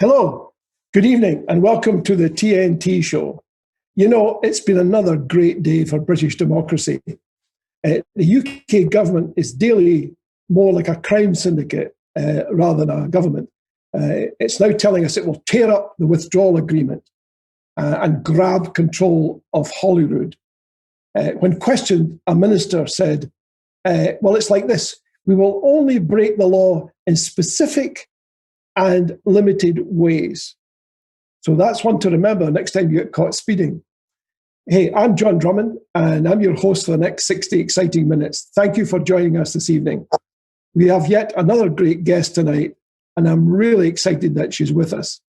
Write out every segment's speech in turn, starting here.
Hello, good evening, and welcome to the TNT Show. You know, it's been another great day for British democracy. The UK government is daily more like a crime syndicate rather than a government. It's now telling us it will tear up the withdrawal agreement and grab control of Holyrood. When questioned, a minister said, well, it's like this. We will only break the law in specific and limited ways. So that's one to remember next time you get caught speeding. Hey, I'm John Drummond, and I'm your host for the next 60 exciting minutes. Thank you for joining us this evening. We have yet another great guest tonight, and I'm really excited that she's with us.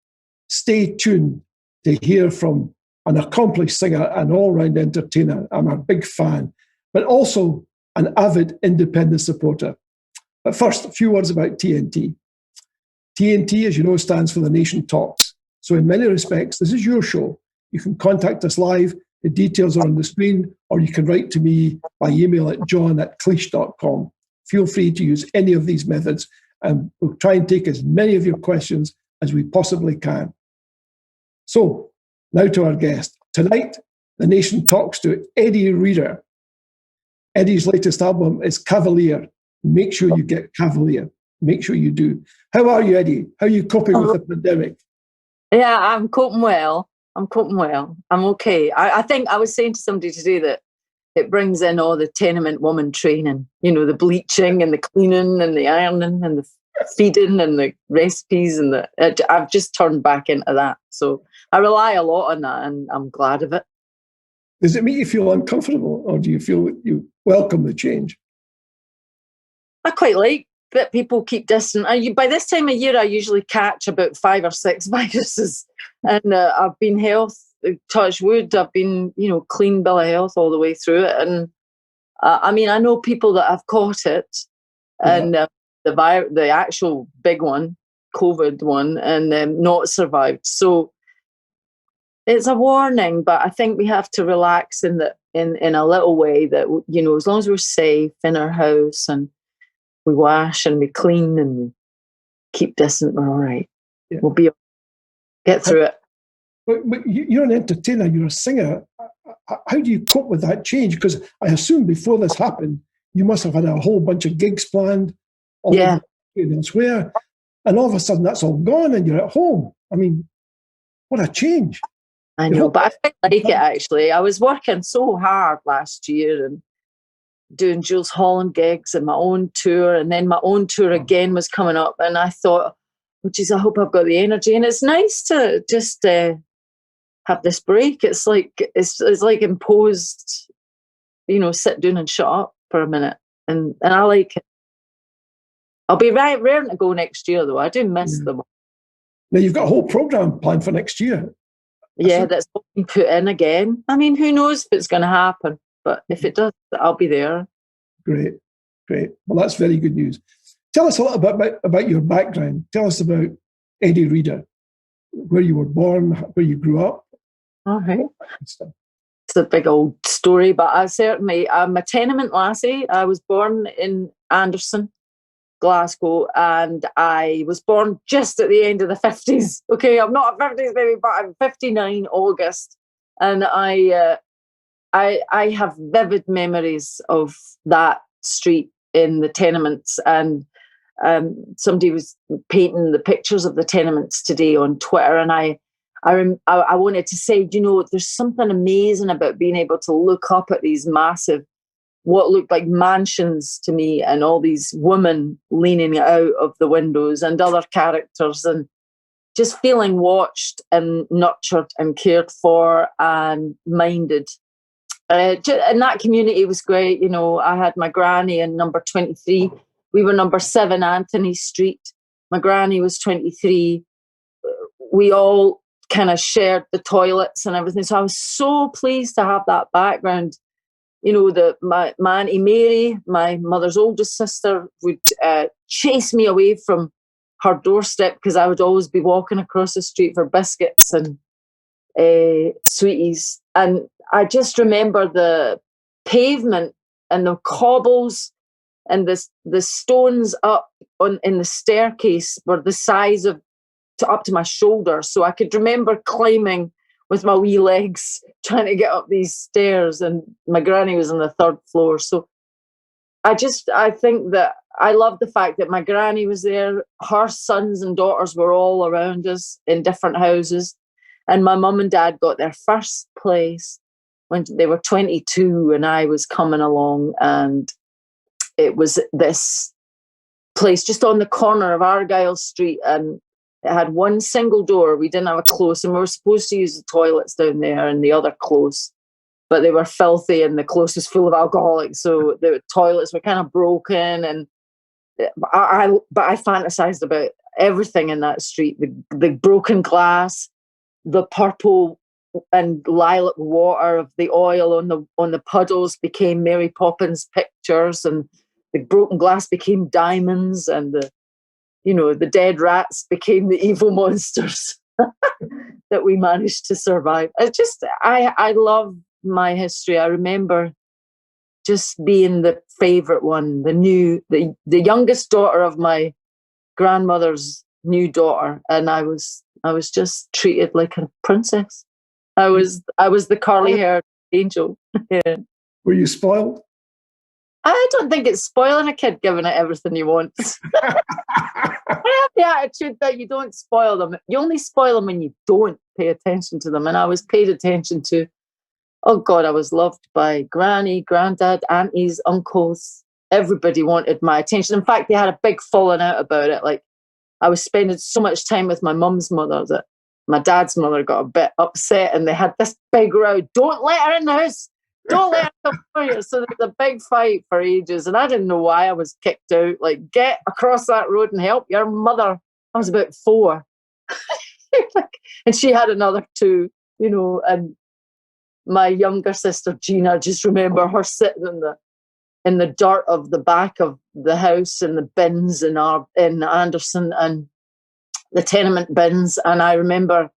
Stay tuned to hear from an accomplished singer and all-round entertainer. I'm a big fan, but also an avid independent supporter. But first, a few words about TNT. TNT, as you know, stands for The Nation Talks. So in many respects, this is your show. You can contact us live. The details are on the screen, or you can write to me by email at john@cliche.com. Feel free to use any of these methods, and we'll try and take as many of your questions as we possibly can. So, now to our guest. Tonight, The Nation talks to Eddi Reader. Eddi's latest album is Cavalier. Make sure you get Cavalier. Make sure you do. How are you, Eddi? How are you coping with the pandemic? Yeah, I'm coping well. I'm okay. I think I was saying to somebody today that it brings in all the tenement woman training, you know, the bleaching and the cleaning and the ironing and the feeding and the recipes and I've just turned back into that. So I rely a lot on that, and I'm glad of it. Does it make you feel uncomfortable, or do you feel you welcome the change? I quite like that people keep distant. By this time of year, I usually catch about 5 or 6 viruses, and I've been touch wood, I've been, clean bill of health all the way through it. And I mean, I know people that have caught it, and the actual big one, COVID one, and not survived. So it's a warning, but I think we have to relax in a little way that, as long as we're safe in our house and we wash and we clean and we keep distant, we're all right. Yeah. We'll get through it. But you're an entertainer, you're a singer. How do you cope with that change? Because I assume before this happened, you must have had a whole bunch of gigs planned elsewhere, and all of a sudden that's all gone and you're at home. I mean, what a change. I know, but I quite like it, actually. I was working so hard last year and doing Jules Holland gigs and my own tour, and then my own tour again was coming up, and I thought, oh geez, I hope I've got the energy. And it's nice to just have this break. It's like imposed, sit down and shut up for a minute, and I like it. I'll be raring to go next year, though. I do miss them. Now you've got a whole programme planned for next year. Yeah, that's been put in again. I mean, who knows if it's going to happen? But if it does, I'll be there. Great. Well, that's very good news. Tell us a little bit about your background. Tell us about Eddi Reader, where you were born, where you grew up. All right. It's a big old story, but I'm a tenement lassie. I was born in Anderson, Glasgow, and I was born just at the end of the 50s. Okay, I'm not a 50s baby, but I'm 59 August, and I have vivid memories of that street in the tenements, and somebody was painting the pictures of the tenements today on Twitter, and I wanted to say, there's something amazing about being able to look up at these massive, what looked like mansions to me, and all these women leaning out of the windows and other characters, and just feeling watched and nurtured and cared for and minded. And that community was great. I had my granny in number 23. We were number 7 Anthony Street. My granny was 23. We all kind of shared the toilets and everything. So I was so pleased to have that background. My Auntie Mary, my mother's oldest sister, would chase me away from her doorstep because I would always be walking across the street for biscuits and sweeties. And I just remember the pavement and the cobbles and the stones up in the staircase were the size of up to my shoulder. So I could remember climbing with my wee legs, trying to get up these stairs, and my granny was on the 3rd floor. So I think that I love the fact that my granny was there. Her sons and daughters were all around us in different houses. And my mum and dad got their first place when they were 22 and I was coming along. And it was this place just on the corner of Argyle Street. And it had one single door. We didn't have a close. And we were supposed to use the toilets down there and the other close. But they were filthy and the close was full of alcoholics. So the toilets were kind of broken. And I fantasized about everything in that street, the broken glass, the purple and lilac water of the oil on the puddles became Mary Poppins pictures, and the broken glass became diamonds, and the dead rats became the evil monsters that we managed to survive. It's just, I love my history. I remember just being the favorite one, the youngest daughter of my grandmother's new daughter, and I was just treated like a princess. I was the curly-haired angel. Yeah. Were you spoiled? I don't think it's spoiling a kid giving it everything he wants. I have the attitude that you don't spoil them. You only spoil them when you don't pay attention to them. And I was paid attention to. Oh God, I was loved by granny, granddad, aunties, uncles. Everybody wanted my attention. In fact, they had a big falling out about it. Like, I was spending so much time with my mum's mother that my dad's mother got a bit upset, and they had this big row. Don't let her in the house. Don't let her come for you. So there was a big fight for ages, and I didn't know why I was kicked out. Like, get across that road and help your mother. I was about 4. And she had another 2, and my younger sister, Gina, I just remember her sitting in the dirt of the back of the house in the bins in Anderson, and the tenement bins. And I remember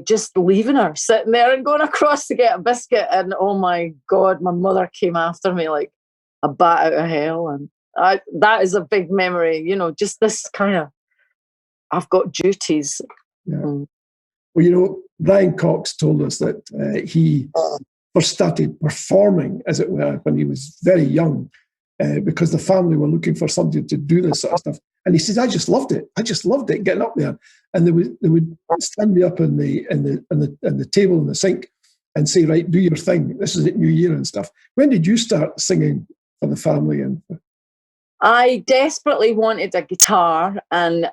just leaving her, sitting there and going across to get a biscuit. And oh my God, my mother came after me like a bat out of hell. And that is a big memory, just this kind of, I've got duties. Yeah. Well, Brian Cox told us that he first started performing, as it were, when he was very young, because the family were looking for somebody to do this sort of stuff. And he says, I just loved it. I just loved it, getting up there. And they would stand me up in the table in the sink and say, right, do your thing. This is at New Year and stuff. When did you start singing for the family? And I desperately wanted a guitar, and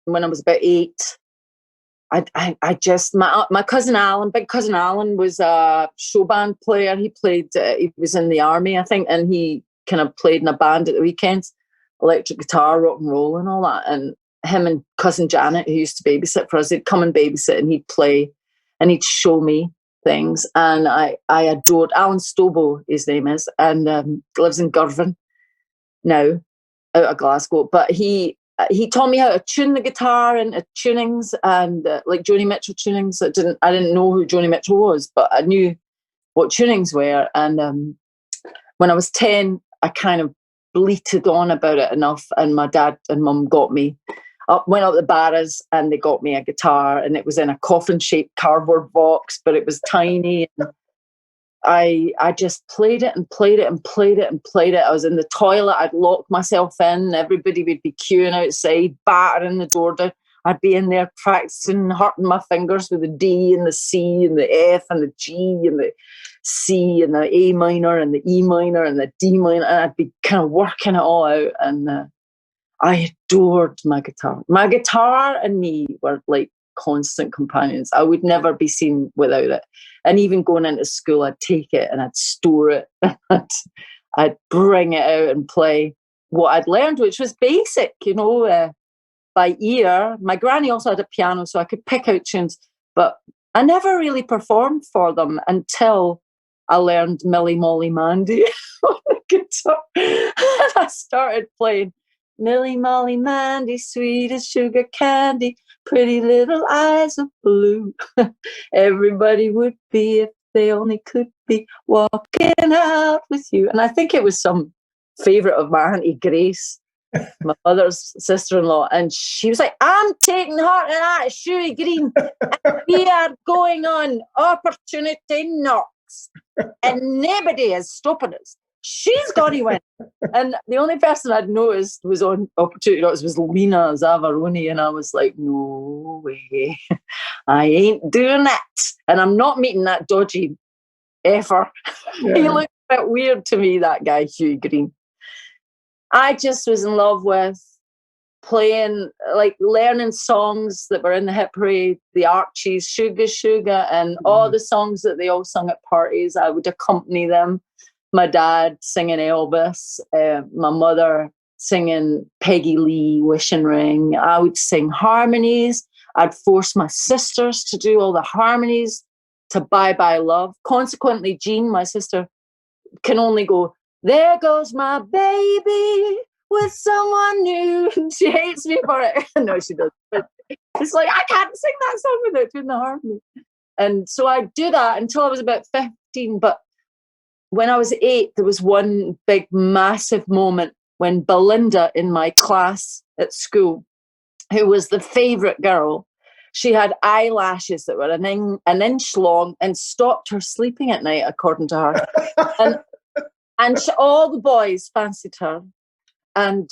when I was about 8, I just, my cousin Alan, big cousin Alan, was a show band player. He played, he was in the army, I think, and he kind of played in a band at the weekends, electric guitar, rock and roll and all that. And him and cousin Janet, who used to babysit for us, they'd come and babysit, and he'd play and he'd show me things. And I adored Alan Stobo, his name is, and lives in Girvan now, out of Glasgow. But he taught me how to tune the guitar into tunings, and like Joni Mitchell tunings. I didn't know who Joni Mitchell was, but I knew what tunings were. And when I was 10, I kind of bleated on about it enough, and my dad and mum went up the Barras, and they got me a guitar, and it was in a coffin-shaped cardboard box, but it was tiny. And I just played it and played it and played it and played it. I was in the toilet. I'd lock myself in. Everybody would be queuing outside, battering the door down. I'd be in there practicing, hurting my fingers with the D and the C and the F and the G and the C and the A minor and the E minor and the D minor. And I'd be kind of working it all out. And I adored my guitar. My guitar and me were like constant companions. I would never be seen without it. And even going into school, I'd take it and I'd store it. I'd bring it out and play what I'd learned, which was basic, by ear. My granny also had a piano, so I could pick out tunes, but I never really performed for them until I learned Millie Molly Mandy on the guitar. And I started playing Millie Molly Mandy, sweet as sugar candy, pretty little eyes of blue. Everybody would be if they only could be walking out with you. And I think it was some favourite of my Auntie Grace my mother's sister-in-law, and she was like, I'm taking her to that Shuey Green. We are going on opportunity knocks, and nobody is stopping us. She's going to win. And the only person I'd noticed was on opportunity knocks was Lena Zavaroni, and I was like, no way, I ain't doing that, and I'm not meeting that dodgy effer. Yeah. He looked a bit weird to me, that guy Huey Green. I just was in love with playing, like learning songs that were in the hit parade, the Archies, Sugar Sugar, and all the songs that they all sung at parties. I would accompany them. My dad singing Elvis, my mother singing Peggy Lee, Wishing Ring. I would sing harmonies. I'd force my sisters to do all the harmonies to Bye Bye Love. Consequently, Jean, my sister, can only go, there goes my baby with someone new. She hates me for it. No, she doesn't. But it's like, I can't sing that song without doing the harmony. And so I do that until I was about 15. But when I was 8, there was one big, massive moment when Belinda in my class at school, who was the favourite girl, she had eyelashes that were an inch long and stopped her sleeping at night, according to her. And all the boys fancied her. And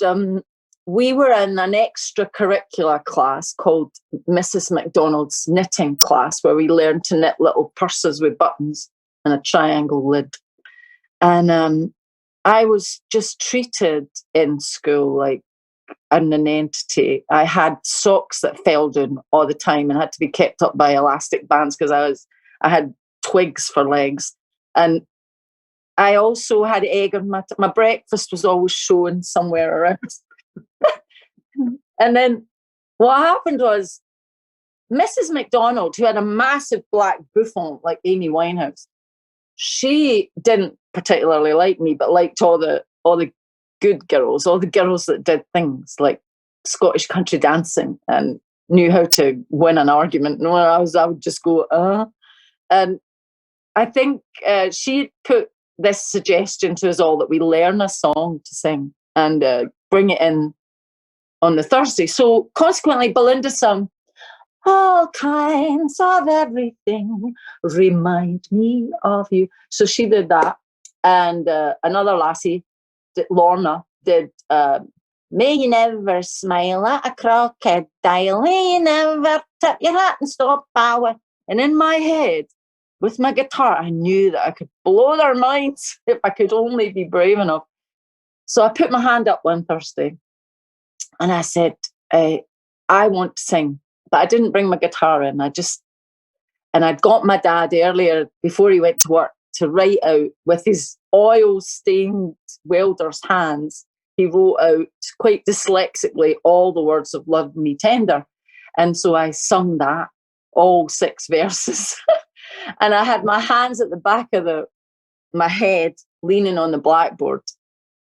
we were in an extracurricular class called Mrs. McDonald's knitting class, where we learned to knit little purses with buttons and a triangle lid. And I was just treated in school like an entity. I had socks that fell down all the time and had to be kept up by elastic bands because I had twigs for legs. And I also had egg on my breakfast was always showing somewhere around. And then what happened was Mrs. McDonald, who had a massive black bouffant like Amy Winehouse, she didn't particularly like me, but liked all the good girls, all the girls that did things like Scottish country dancing and knew how to win an argument. And when I would just go, And I think she put this suggestion to us all that we learn a song to sing and bring it in on the Thursday. So consequently, Belinda sung, all kinds of everything remind me of you. So she did that. And another lassie, Lorna, did May you never smile at a crocodile, may you never tip your hat and stop bowing. And in my head, with my guitar, I knew that I could blow their minds if I could only be brave enough. So I put my hand up one Thursday and I said, I want to sing. But I didn't bring my guitar in. I'd got my dad earlier before he went to work to write out with his oil-stained welder's hands. He wrote out quite dyslexically all the words of Love Me Tender. And so I sung that, all 6 verses. And I had my hands at the back of my head, leaning on the blackboard.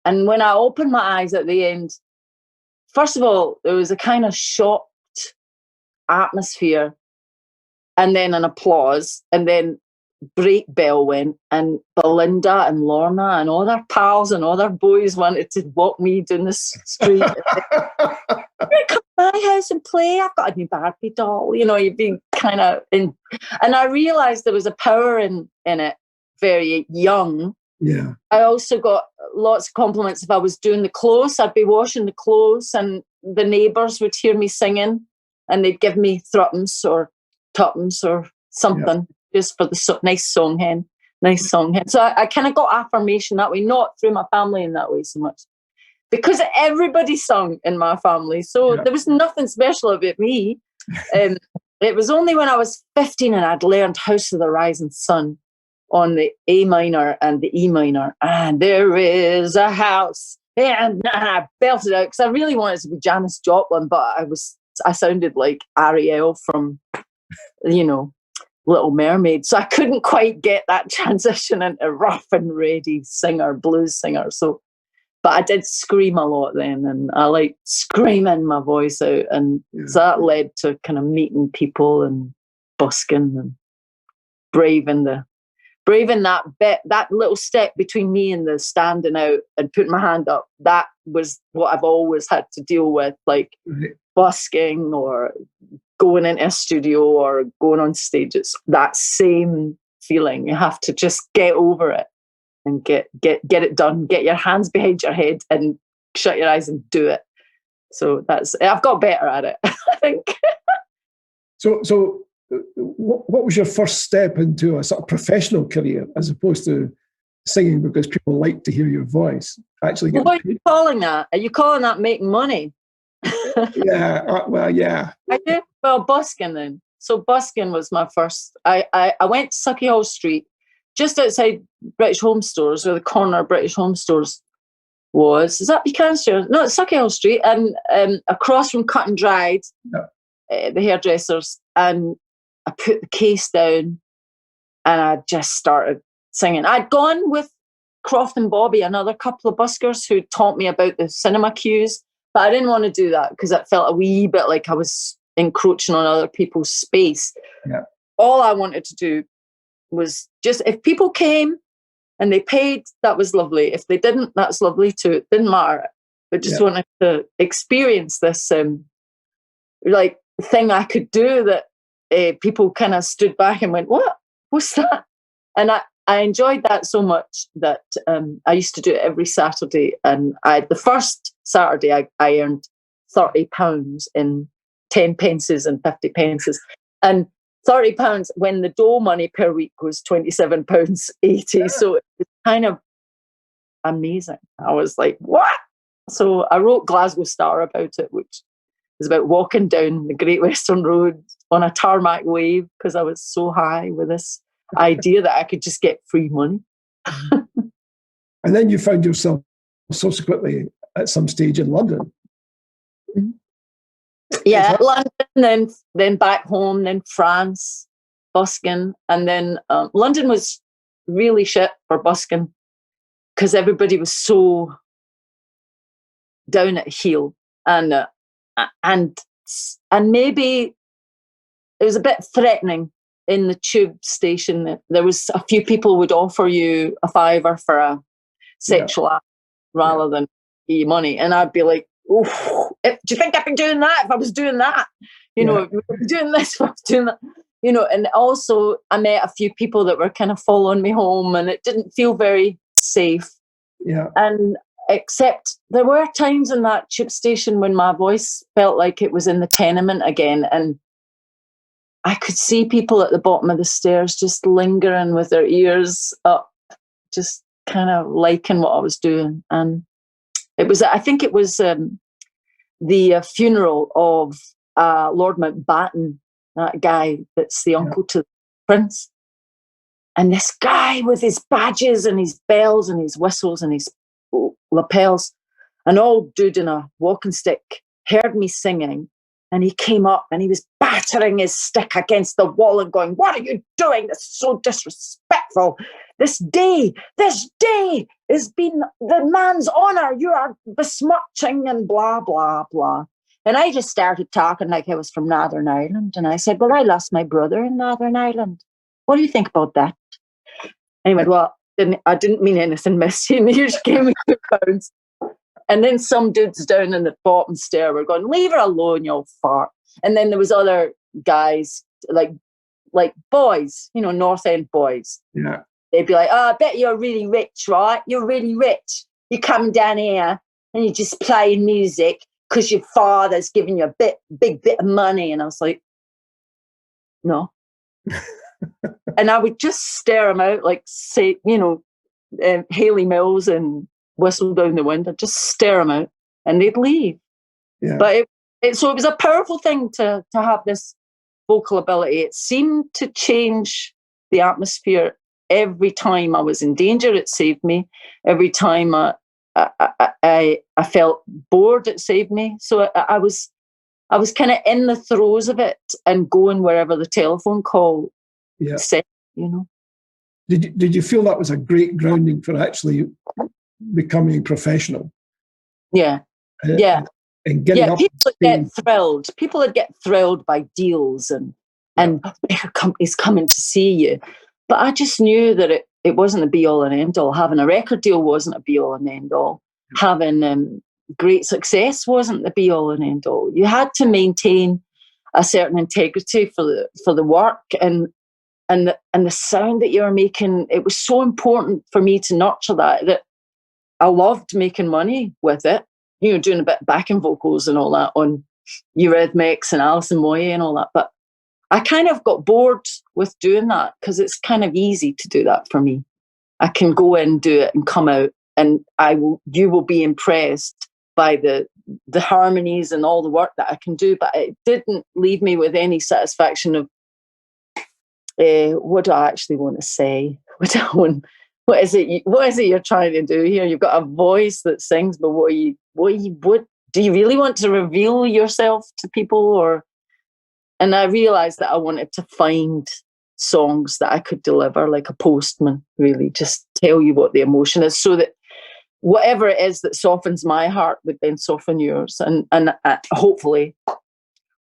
And when I opened my eyes at the end, first of all, there was a kind of shocked atmosphere, and then an applause, and then break bell went, and Belinda and Lorna and all their pals and all their boys wanted to walk me down the street. Come to my house and play. I've got a new Barbie doll. You know, you've been kind of in. And I realised there was a power in it very young. Yeah. I also got lots of compliments if I was doing the clothes. I'd be washing the clothes and the neighbours would hear me singing and they'd give me threepence or tuppence or something just for the nice song hen. So I kind of got affirmation that way, not through my family in that way so much. Because everybody sung in my family. So there was nothing special about me. It was only when I was 15 and I'd learned House of the Rising Sun on the A minor and the E minor. And there is a house. And I belted out because I really wanted to be Janis Joplin, but I sounded like Ariel from, Little Mermaid. So I couldn't quite get that transition into rough and ready blues singer. But I did scream a lot then, and I liked screaming my voice out. And so that led to kind of meeting people and busking and braving that little step between me and the standing out and putting my hand up. That was what I've always had to deal with, like busking or going into a studio or going on stage. It's that same feeling. You have to just get over it and get it done. Get your hands behind your head and shut your eyes and do it. So I've got better at it, I think. So what was your first step into a sort of professional career as opposed to singing because people like to hear your voice? Actually, what are you calling that? Are you calling that making money? Yeah, well, yeah. I did. Well, busking then. So busking was my first. I went to Sucky Hall Street, just outside British Home Stores, where the corner of British Home Stores was. Is that Buchanan? No, it's Sucky Hall Street, and across from Cut and Dried, the hairdressers, and I put the case down, and I just started singing. I'd gone with Croft and Bobby, another couple of buskers who taught me about the cinema cues, but I didn't want to do that because it felt a wee bit like I was encroaching on other people's space. Yeah. All I wanted to do was just, if people came and they paid, that was lovely. If they didn't, that's lovely too. It didn't matter. I just wanted to experience this like thing I could do that people kind of stood back and went, what's that? And I enjoyed that so much that I used to do it every Saturday. And the first Saturday I earned £30 in 10 pences and 50 pences. And £30 when the dough money per week was £27.80. So it was kind of amazing. I was like, what? So I wrote Glasgow Star about it, which is about walking down the Great Western Road on a tarmac wave because I was so high with this idea that I could just get free money. And then you found yourself subsequently at some stage in London. Mm-hmm. Yeah, London, then back home, then France, busking. And then London was really shit for busking because everybody was so down at heel. And maybe it was a bit threatening in the tube station. There was a few people would offer you a $5 for a sexual act rather than your money. And I'd be like, do you think I'd be doing that if I was doing that? You know, if I was doing this, if I was doing that. You know, and also I met a few people that were kind of following me home and it didn't feel very safe. Yeah. And except there were times in that tube station when my voice felt like it was in the tenement again. And I could see people at the bottom of the stairs just lingering with their ears up, just kind of liking what I was doing. And it was, I think it was the funeral of Lord Mountbatten, that guy that's the uncle to the Prince. And this guy with his badges and his bells and his whistles and his lapels, an old dude in a walking stick, heard me singing. And he came up and he was battering his stick against the wall and going, "What are you doing? This is so disrespectful. This day has been the man's honour. You are besmirching," and blah, blah, blah. And I just started talking like I was from Northern Ireland. And I said, "Well, I lost my brother in Northern Ireland. What do you think about that?" And he went, "Well, I didn't mean anything, miss. You just gave me £2. And then some dudes down in the bottom stair were going, "Leave her alone, you old fart." And then there was other guys, like boys, you know, North End boys. Yeah. They'd be like, "Oh, I bet you're really rich, right? You're really rich. You come down here and you're just playing music because your father's giving you a big bit of money." And I was like, "No." And I would just stare them out like, say, you know, Hayley Mills and Whistle Down the Wind. I'd just stare them out and they'd leave. Yeah. But so it was a powerful thing to have this vocal ability. It seemed to change the atmosphere. Every time I was in danger, it saved me. Every time I felt bored, it saved me. So I was kind of in the throes of it and going wherever the telephone call said, you know. Did you feel that was a great grounding for actually becoming professional? Yeah. Yeah. And getting up. People would get thrilled. People would get thrilled by deals and bigger companies coming to see you. But I just knew that it wasn't a be all and end all. Having a record deal wasn't a be all and end all. Having great success wasn't the be all and end all. You had to maintain a certain integrity for the work and the sound that you're making. It was so important for me to nurture that I loved making money with it. You know, doing a bit of backing vocals and all that on Eurythmics and Alison Moyet and all that. But I kind of got bored with doing that because it's kind of easy to do that for me. I can go in, do it, and come out, and you will be impressed by the harmonies and all the work that I can do. But it didn't leave me with any satisfaction of what do I actually want to say? What is it you're trying to do here? You've got a voice that sings, but what do you really want to reveal yourself to people? And I realized that I wanted to find songs that I could deliver like a postman, really, just tell you what the emotion is, so that whatever it is that softens my heart would then soften yours. And hopefully,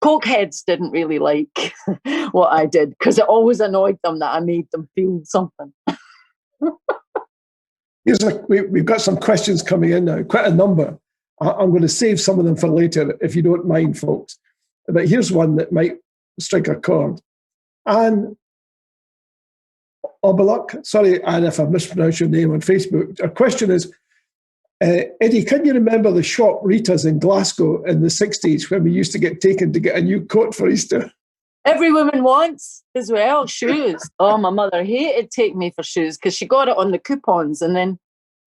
cokeheads didn't really like what I did because it always annoyed them that I made them feel something. We've got some questions coming in now, quite a number. I'm going to save some of them for later, if you don't mind, folks. But here's one that might strike a chord. Anne Obaluk, sorry, Anne, if I mispronounced your name on Facebook. Our question is, Eddie, can you remember the shop Rita's in Glasgow in the 60s when we used to get taken to get a new coat for Easter? Every woman wants as well, shoes. Oh, my mother hated taking me for shoes because she got it on the coupons, and then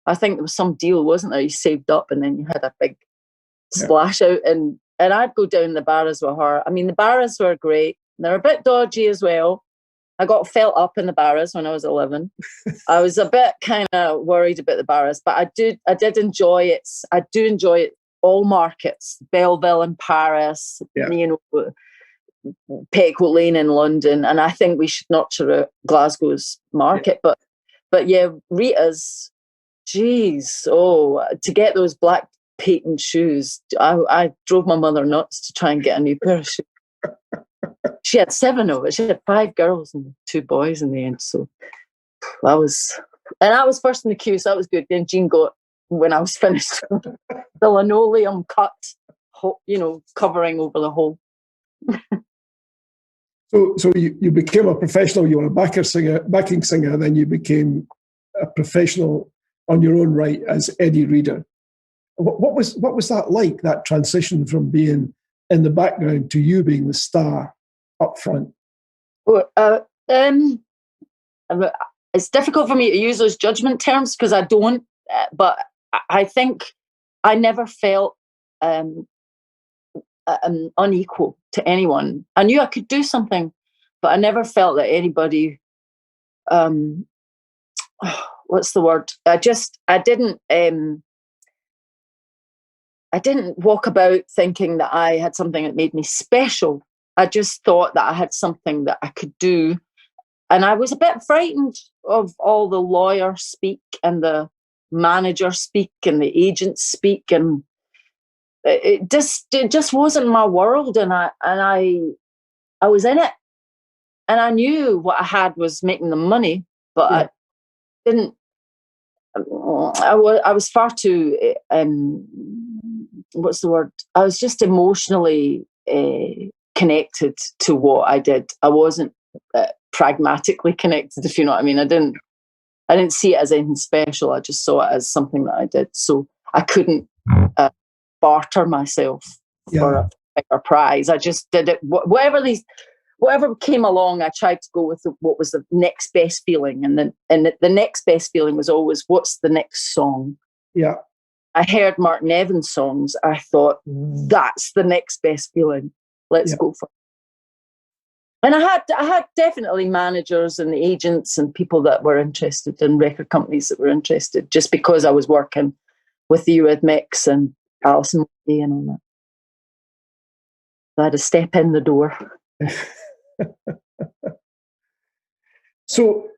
I think there was some deal, wasn't there? You saved up and then you had a big splash out, and I'd go down the barras with her. I mean, the barras were great. They're a bit dodgy as well. I got felt up in the barras when I was 11. I was a bit kind of worried about the barras, but I did enjoy it. I do enjoy it. All markets, Belleville in Paris, you know, Petticoat Lane in London, and I think we should nurture Glasgow's market. Yeah. But yeah, Rita's, geez, to get those black patent shoes, I drove my mother nuts to try and get a new pair of shoes. She had 7 of it. She had 5 girls and 2 boys in the end. So I was first in the queue, so that was good. Then Jean got, when I was finished, the linoleum cut, you know, covering over the hole. So you became a professional. You were a backing singer, and then you became a professional on your own right as Eddi Reader. What was that like? That transition from being in the background to you being the star up front? It's difficult for me to use those judgment terms because I don't. But I think I never felt unequal to anyone. I knew I could do something, but I never felt that anybody. What's the word? I didn't walk about thinking that I had something that made me special. I just thought that I had something that I could do. And I was a bit frightened of all the lawyers speak and the manager speak and the agents speak. And it just wasn't my world. And I was in it. And I knew what I had was making the money, but I didn't. I was far too, what's the word? I was just emotionally connected to what I did. I wasn't pragmatically connected, if you know what I mean. I didn't see it as anything special. I just saw it as something that I did. So I couldn't barter myself for a bigger prize. I just did it. Whatever came along, I tried to go with what was the next best feeling. And the next best feeling was always, what's the next song? Yeah. I heard Mark Nevin's songs. I thought, that's the next best feeling. Let's go for it. And I had definitely managers and agents and people that were interested, and record companies that were interested, just because I was working with the Eurythmics and Alison Moyet and all that. So I had to step in the door. So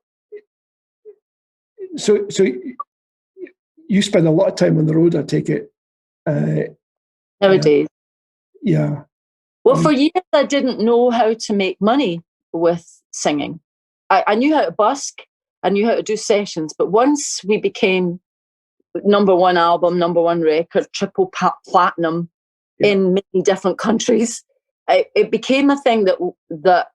you spend a lot of time on the road, I take it. Nowadays. Yeah. Well, for years I didn't know how to make money with singing. I knew how to busk, I knew how to do sessions, but once we became #1 album, #1 record, triple platinum in many different countries. It became a thing that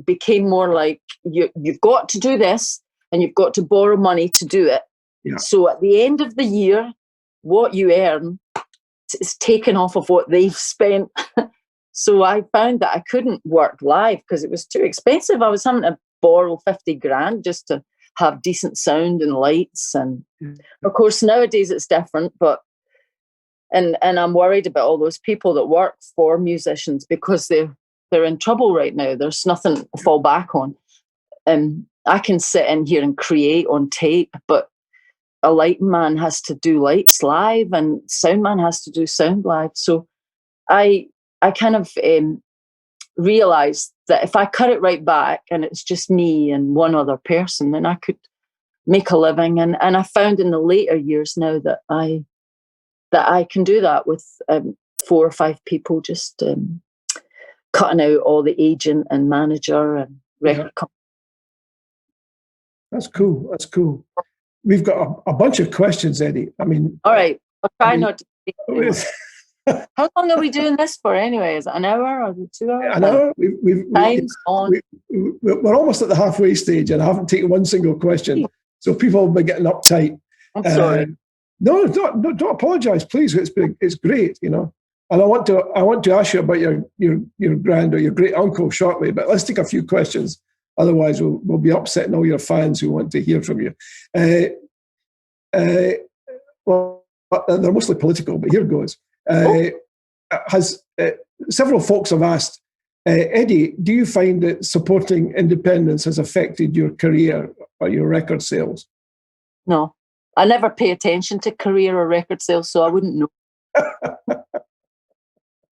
became more like you've got to do this and you've got to borrow money to do it. Yeah. So at the end of the year, what you earn is taken off of what they've spent. So I found that I couldn't work live because it was too expensive. I was having to borrow 50 grand just to have decent sound and lights. And of course, nowadays it's different, but and I'm worried about all those people that work for musicians because they're in trouble right now. There's nothing to fall back on. I can sit in here and create on tape, but a lighting man has to do lights live and sound man has to do sound live. So I kind of realized that if I cut it right back and it's just me and one other person, then I could make a living. And I found in the later years now that I can do that with 4 or 5 people, just cutting out all the agent and manager and record company. That's cool. That's cool. We've got a bunch of questions, Eddie. I mean, all right. I'll try not to. How long are we doing this for anyway? Is it an hour or 2 hours? An hour. We're almost at the halfway stage and I haven't taken one single question. So people will be getting uptight. I'm sorry. No, don't apologise, please. It's great, you know. And I want to ask you about your grand or your great uncle shortly, but let's take a few questions. Otherwise, we'll be upsetting all your fans who want to hear from you. Well, they're mostly political, but here goes. Several folks have asked, Eddie, do you find that supporting independence has affected your career or your record sales? No, I never pay attention to career or record sales, so I wouldn't know.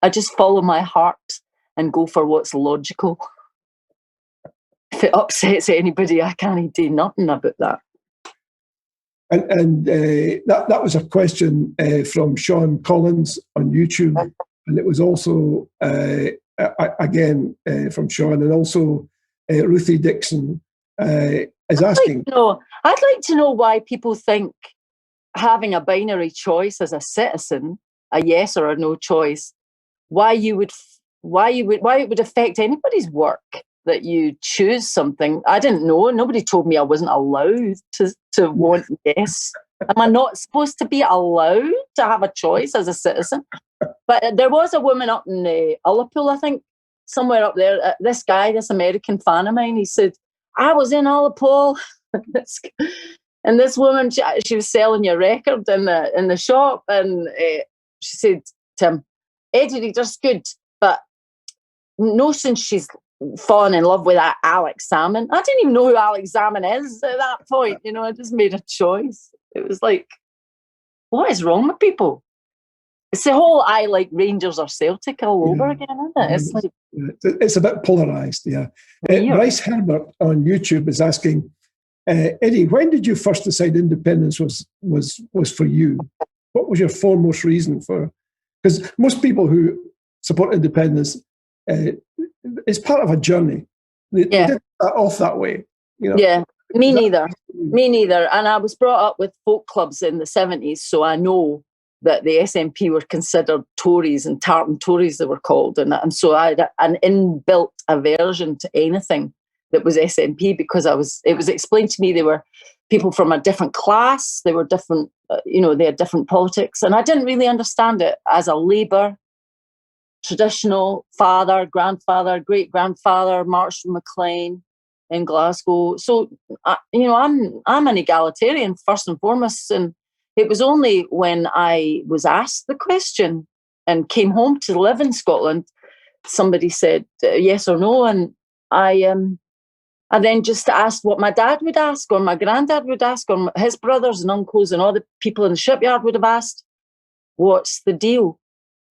I just follow my heart and go for what's logical. If it upsets anybody, I can't do nothing about that. And that was a question from Sean Collins on YouTube, and it was also again from Sean, and also Ruthie Dixon is asking. I'd like to know why people think having a binary choice as a citizen, a yes or a no choice, why it would affect anybody's work that you choose something. I didn't know. Nobody told me I wasn't allowed to want yes. Am I not supposed to be allowed to have a choice as a citizen? But there was a woman up in Ullapool, I think, somewhere up there. This guy, this American fan of mine, he said, I was in Ullapool. And this woman, she was selling your record in the shop. And she said to him, Eddi Reader's good, but no, since she's fallen in love with that Alex Salmon. I didn't even know who Alex Salmon is at that point. You know, I just made a choice. It was like, what is wrong with people? It's the whole I like Rangers or Celtic all over again, isn't it? It's a bit polarised, yeah. Bryce Herbert on YouTube is asking, Eddie, when did you first decide independence was for you? What was your foremost reason for? Because most people who support independence, it's part of a journey. They did start off that way. You know? Yeah, me neither. And I was brought up with folk clubs in the 70s, so I know that the SNP were considered Tories and tartan Tories they were called. And so I had an inbuilt aversion to anything that was SNP because it was explained to me they were people from a different class, they were different, they had different politics. And I didn't really understand it as a Labour, traditional father, grandfather, great-grandfather, marched from Maclean in Glasgow. So, I'm an egalitarian first and foremost. And it was only when I was asked the question and came home to live in Scotland, somebody said yes or no. And I then just asked what my dad would ask or my granddad would ask or his brothers and uncles and all the people in the shipyard would have asked, what's the deal?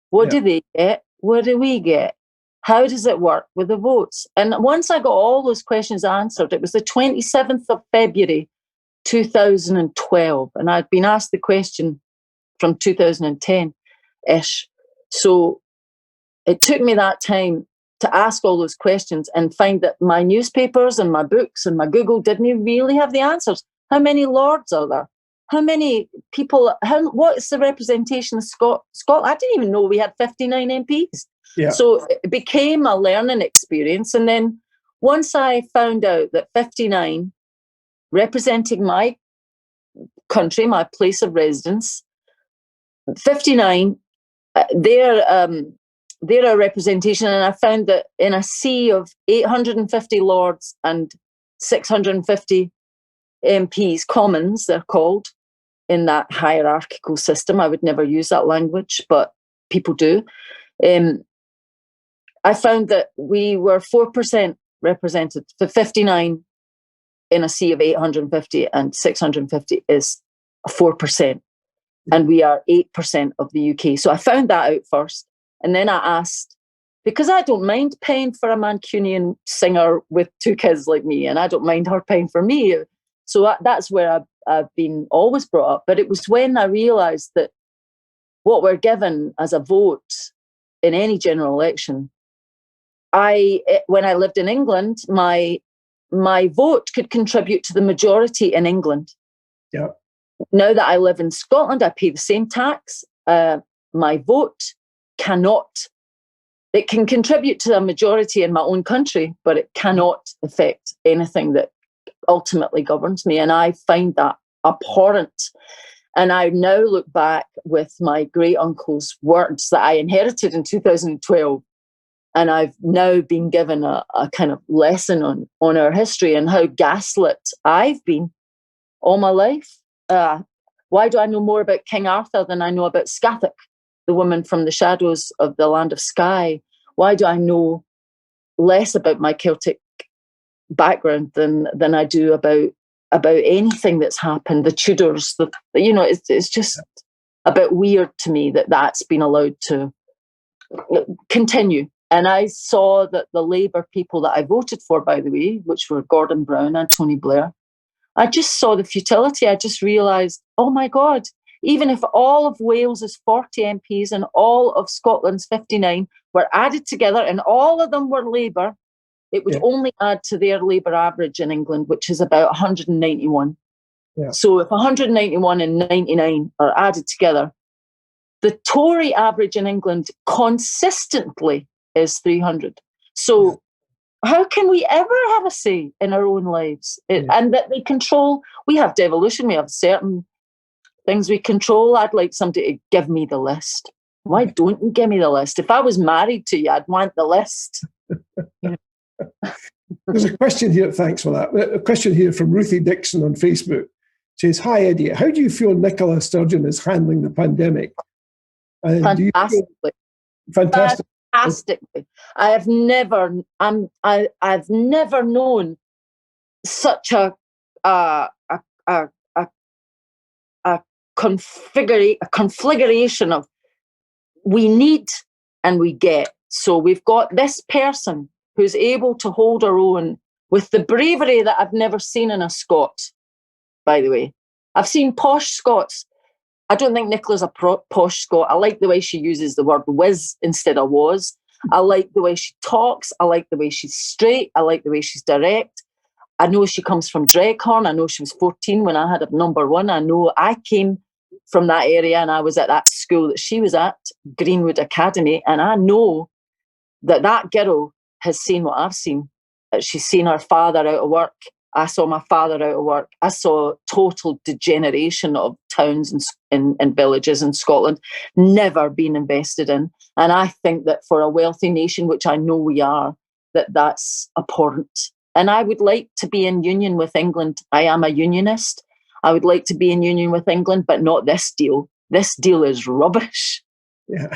What do they get? What do we get? How does it work with the votes? And once I got all those questions answered, it was the 27th of February, 2012. And I'd been asked the question from 2010-ish. So it took me that time to ask all those questions and find that my newspapers and my books and my Google didn't really have the answers. How many lords are there? how many people, what's the representation of Scotland? I didn't even know we had 59 MPs. Yeah. So it became a learning experience. And then once I found out that 59 representing my country, my place of residence, 59, they're a representation. And I found that in a sea of 850 lords and 650 MPs, commons, they're called, in that hierarchical system. I would never use that language, but people do. I found that we were 4% represented. For 59 in a sea of 850 and 650 is 4%. And we are 8% of the UK. So I found that out first. And then I asked, because I don't mind paying for a Mancunian singer with 2 kids like me, and I don't mind her paying for me. So that's where I've been always brought up. But it was when I realised that what we're given as a vote in any general election, when I lived in England, my vote could contribute to the majority in England. Yeah. Now that I live in Scotland, I pay the same tax. My vote cannot. It can contribute to a majority in my own country, but it cannot affect anything that ultimately governs me. And I find that abhorrent. And I now look back with my great uncle's words that I inherited in 2012. And I've now been given a kind of lesson on our history and how gaslit I've been all my life. Why do I know more about King Arthur than I know about Scathic, the woman from the shadows of the land of Skye? Why do I know less about my Celtic background than I do about anything that's happened? The Tudors, it's just a bit weird to me that that's been allowed to continue. And I saw that the Labour people that I voted for, by the way, which were Gordon Brown and Tony Blair, I just saw the futility. I just realised, oh my God, even if all of Wales's 40 MPs and all of Scotland's 59 were added together and all of them were Labour, it would only add to their Labour average in England, which is about 191. Yeah. So if 191 and 99 are added together, the Tory average in England consistently is 300. So how can we ever have a say in our own lives? And that they control, we have devolution, we have certain things we control. I'd like somebody to give me the list. Why don't you give me the list? If I was married to you, I'd want the list. There's a question here, thanks for that. A question here from Ruthie Dixon on Facebook. She says, hi Eddie, how do you feel Nicola Sturgeon is handling the pandemic? Fantastically. Fantastically. I've never known such a configuration of we need and we get. So we've got this person who's able to hold her own with the bravery that I've never seen in a Scot, by the way. I've seen posh Scots. I don't think Nicola's a posh Scot. I like the way she uses the word whiz instead of was. I like the way she talks. I like the way she's straight. I like the way she's direct. I know she comes from Dreghorn. I know she was 14 when I had a number 1. I know I came from that area and I was at that school that she was at, Greenwood Academy. And I know that girl has seen what I've seen. She's seen her father out of work. I saw my father out of work. I saw total degeneration of towns and villages in Scotland, never been invested in. And I think that for a wealthy nation, which I know we are, that's abhorrent. And I would like to be in union with England. I am a unionist. I would like to be in union with England, but not this deal. This deal is rubbish. Yeah.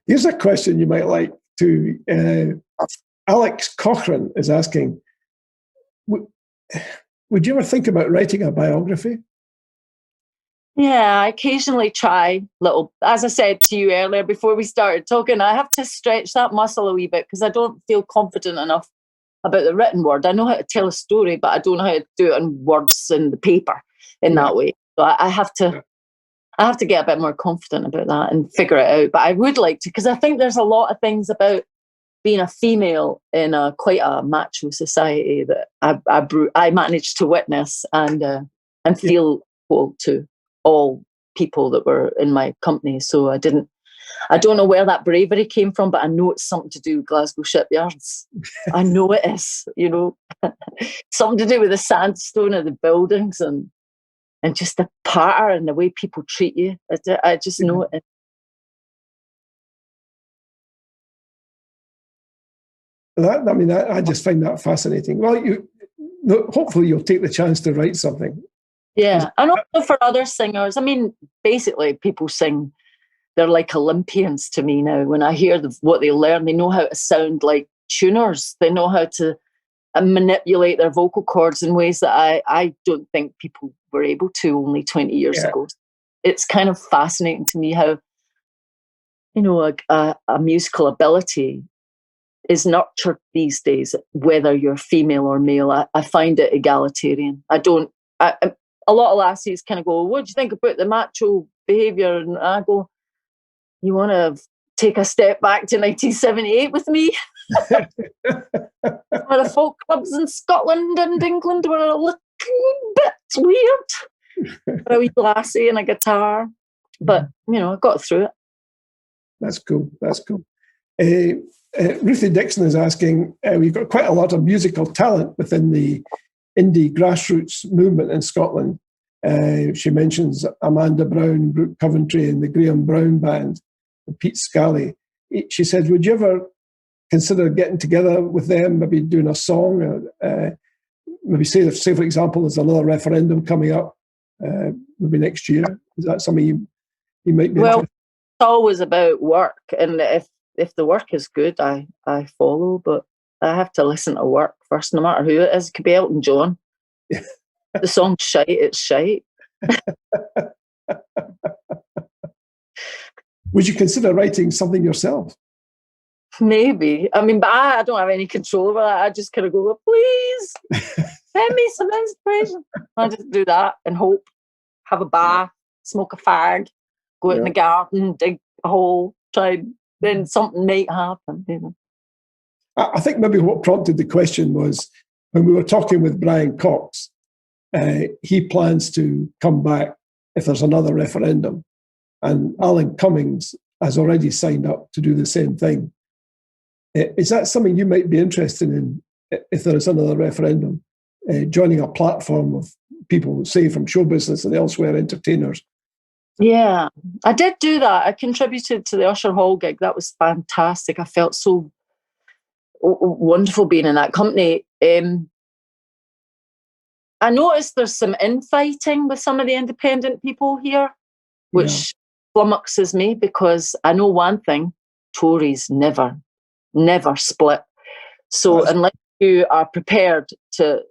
Here's a question you might like to... Alex Cochran is asking, would you ever think about writing a biography? Yeah, I occasionally try little. As I said to you earlier before we started talking, I have to stretch that muscle a wee bit because I don't feel confident enough about the written word. I know how to tell a story, but I don't know how to do it in words in the paper in that way. So I have to get a bit more confident about that and figure it out. But I would like to, because I think there's a lot of things about being a female in quite a macho society that I managed to witness and feel equal to all people that were in my company. So I don't know where that bravery came from, but I know it's something to do with Glasgow shipyards. I know it is, something to do with the sandstone of the buildings and just the patter and the way people treat you. I just know it. I just find that fascinating. Well, hopefully you'll take the chance to write something. Yeah, and also for other singers. I mean, basically, people sing. They're like Olympians to me now. When I hear what they learn, they know how to sound like tuners. They know how to manipulate their vocal cords in ways that I don't think people were able to only 20 years ago. It's kind of fascinating to me how, a musical ability is nurtured these days, whether you're female or male. I find it egalitarian. A lot of lassies kind of go, what do you think about the macho behaviour? And I go, you want to take a step back to 1978 with me? Where the folk clubs in Scotland and England were a little bit weird. For a wee lassie and a guitar. But, I got through it. That's cool. Ruthie Dixon is asking, we've got quite a lot of musical talent within the indie grassroots movement in Scotland. She mentions Amanda Brown, Brooke Coventry and the Graham Brown Band, and Pete Scally. She said, would you ever consider getting together with them, maybe doing a song? Maybe say, for example, there's another referendum coming up, maybe next year. Is that something you might be interested in? It's always about work, and if the work is good, I follow, but I have to listen to work first, no matter who it is. It could be Elton John. The song's shite, it's shite. Would you consider writing something yourself? Maybe. I mean, but I don't have any control over that. I just kind of go, please, send me some inspiration. I just do that and hope, have a bath, smoke a fag, go out in the garden, dig a hole, then something might happen. I think maybe what prompted the question was when we were talking with Brian Cox, he plans to come back if there's another referendum. And Alan Cummings has already signed up to do the same thing. Is that something you might be interested in if there is another referendum? Joining a platform of people, say, from show business and elsewhere, entertainers? Yeah, I did do that. I contributed to the Usher Hall gig. That was fantastic. I felt so wonderful being in that company. I noticed there's some infighting with some of the independent people here, which flummoxes me, because I know one thing: Tories never split. So unless you are prepared to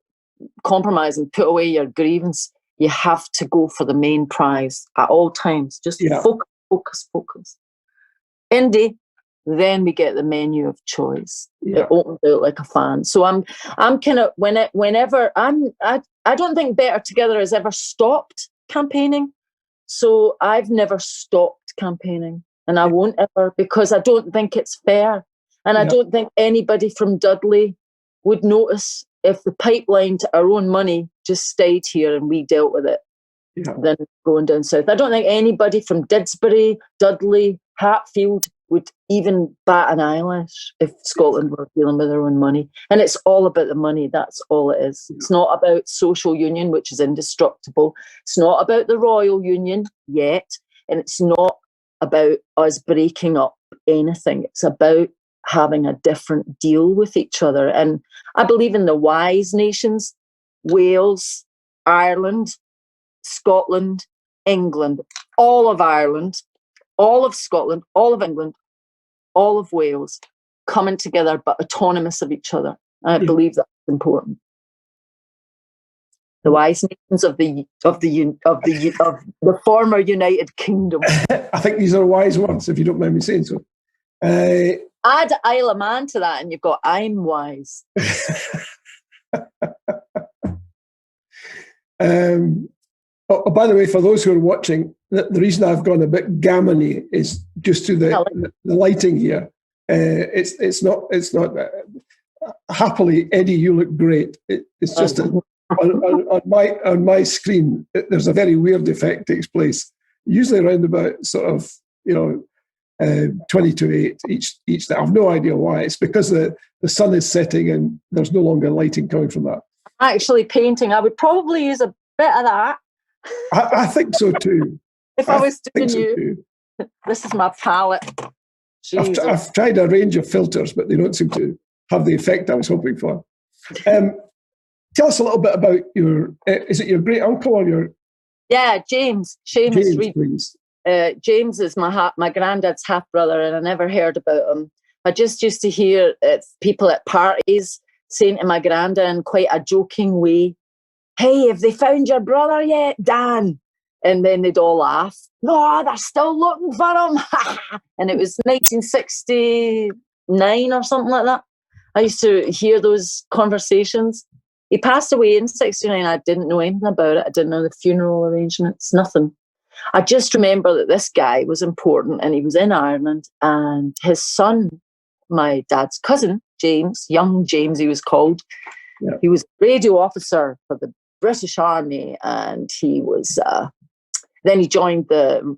compromise and put away your grievance, you have to go for the main prize at all times. Just focus. Indie, then we get the menu of choice. It opens out like a fan. So I'm kind of I don't think Better Together has ever stopped campaigning. So I've never stopped campaigning, and I won't ever, because I don't think it's fair. And I don't think anybody from Dudley would notice if the pipeline to our own money just stayed here and we dealt with it, than going down south. I don't think anybody from Didsbury, Dudley, Hatfield would even bat an eyelash if Scotland were dealing with their own money. And it's all about the money. That's all it is. It's not about social union, which is indestructible. It's not about the royal union yet. And it's not about us breaking up anything. It's about having a different deal with each other. And I believe in the wise nations: Wales, Ireland, Scotland, England, all of Ireland, all of Scotland, all of England, all of Wales coming together but autonomous of each other. And I believe that's important. The wise nations of the former United Kingdom. I think these are wise words, if you don't mind me saying so. Add Isle of Man to that, and you've got I'm wise. By the way, for those who are watching, the reason I've gone a bit gammony is just to the lighting here. It's not. Happily, Eddie, you look great. It's just on my screen. There's a very weird effect takes place. Usually around about sort of 20 to 8 each day. I've no idea why. It's because the sun is setting and there's no longer lighting coming from that. Actually, painting. I would probably use a bit of that. I think so too. If I was doing you, this is my palette. I've tried a range of filters, but they don't seem to have the effect I was hoping for. Tell us a little bit about is it your great uncle or your? Yeah, James. Seamus Reader. Please. James is my granddad's half brother, and I never heard about him. I just used to hear people at parties saying to my granddad in quite a joking way, "Hey, have they found your brother yet, Dan?" And then they'd all laugh. "No, they're still looking for him." And it was 1969 or something like that. I used to hear those conversations. He passed away in 1969. I didn't know anything about it. I didn't know the funeral arrangements, nothing. I just remember that this guy was important and he was in Ireland, and his son, my dad's cousin, James, young James he was called, he was a radio officer for the British Army, and he was then he joined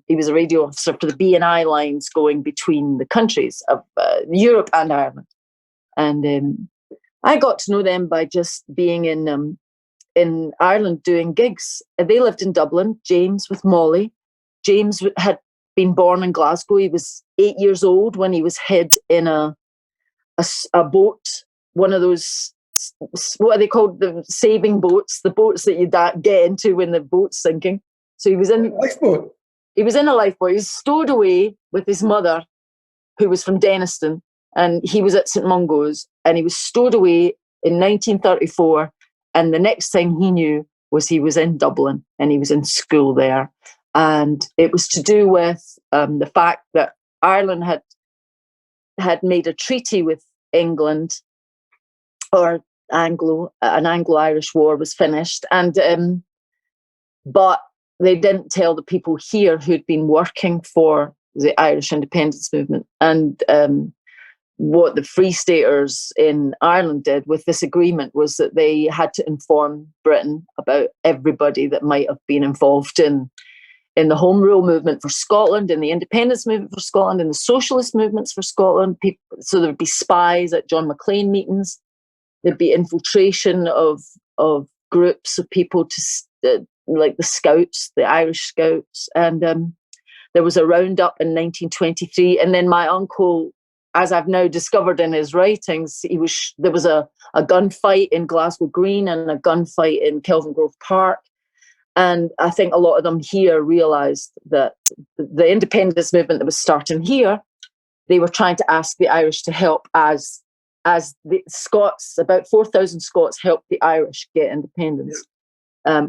he was a radio officer for the B&I lines going between the countries of Europe and Ireland. And I got to know them by just being in Ireland doing gigs. They lived in Dublin, James with Molly. James had been born in Glasgow. He was 8 years old when he was hid in a boat, one of those, what are they called, the saving boats, the boats that you get into when the boat's sinking. So he was in a lifeboat. He was in a lifeboat. He was stowed away with his mother, who was from Denniston, and he was at St Mungo's, and he was stowed away in 1934. And the next thing he knew was he was in Dublin and he was in school there. And it was to do with the fact that Ireland had made a treaty with England, or an Anglo-Irish war was finished. And but they didn't tell the people here who'd been working for the Irish independence movement. And what the Free Staters in Ireland did with this agreement was that they had to inform Britain about everybody that might have been involved in the Home Rule movement for Scotland, in the independence movement for Scotland, in the socialist movements for Scotland. So there would be spies at John Maclean meetings. There'd be infiltration of groups of people like the Scouts, the Irish Scouts. And there was a roundup in 1923. And then my uncle, as I've now discovered in his writings, there was a gunfight in Glasgow Green and a gunfight in Kelvingrove Park. And I think a lot of them here realised that the independence movement that was starting here, they were trying to ask the Irish to help as the Scots, about 4,000 Scots helped the Irish get independence,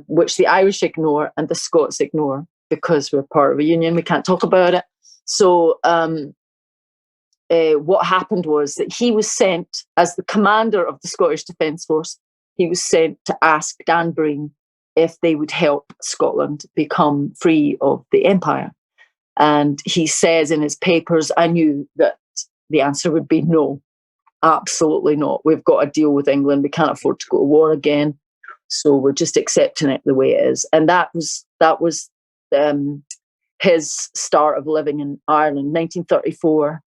which the Irish ignore and the Scots ignore because we're part of a union. We can't talk about it. So what happened was that he was sent, as the commander of the Scottish Defence Force, he was sent to ask Dan Breen if they would help Scotland become free of the empire. And he says in his papers, I knew that the answer would be no, absolutely not. We've got to deal with England. We can't afford to go to war again. So we're just accepting it the way it is. And that was his start of living in Ireland, 1934.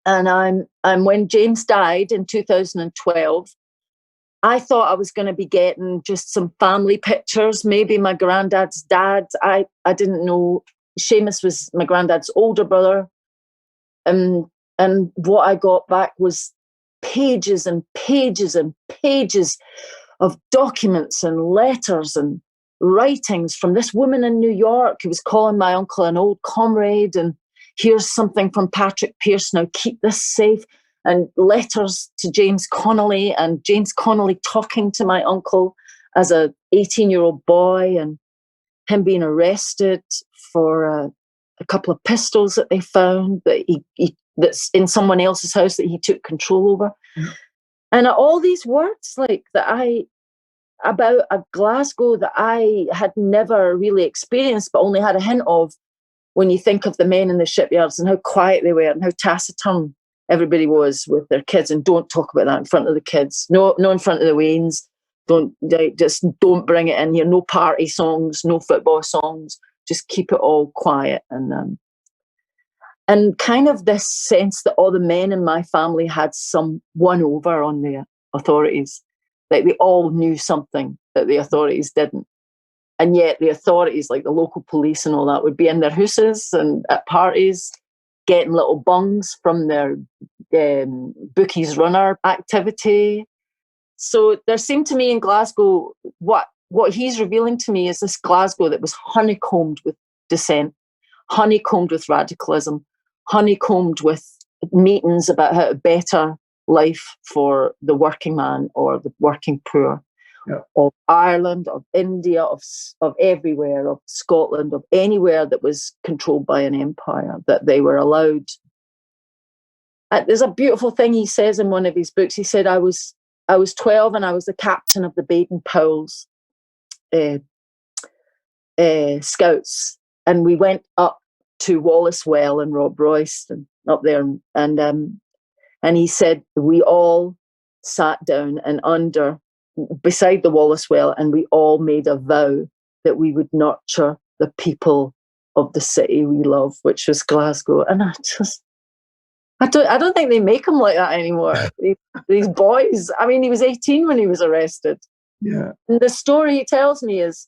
And I'm when James died in 2012, I thought I was going to be getting just some family pictures, maybe my granddad's dad. I didn't know. Seamus was my granddad's older brother. And what I got back was pages and pages and pages of documents and letters and writings from this woman in New York who was calling my uncle an old comrade, and here's something from Patrick Pearse, now keep this safe, and letters to James Connolly, and James Connolly talking to my uncle as a 18-year-old boy, and him being arrested for a couple of pistols that they found that's in someone else's house that he took control over. Mm. And all these words like about a Glasgow that I had never really experienced, but only had a hint of when you think of the men in the shipyards and how quiet they were and how taciturn everybody was with their kids, and don't talk about that in front of the kids. No, in front of the Waynes. Just don't bring it in here. No party songs, no football songs. Just keep it all quiet. And kind of this sense that all the men in my family had some one over on the authorities. Like they all knew something that the authorities didn't. And yet the authorities, like the local police and all that, would be in their houses and at parties, getting little bungs from their bookies runner activity. So there seemed to me in Glasgow, what he's revealing to me is this Glasgow that was honeycombed with dissent, honeycombed with radicalism, honeycombed with meetings about how to better life for the working man or the working poor, of Ireland, of India, of everywhere, of Scotland, of anywhere that was controlled by an empire, that they were allowed. There's a beautiful thing he says in one of his books. He said, I was 12 and I was the captain of the Baden-Powell's Scouts, and we went up to Wallace Well and Rob Royston up there, and he said we all sat down and beside the Wallace Well, and we all made a vow that we would nurture the people of the city we love, which was Glasgow. And I don't think they make them like that anymore. These boys. I mean, he was 18 when he was arrested. Yeah. And the story he tells me is,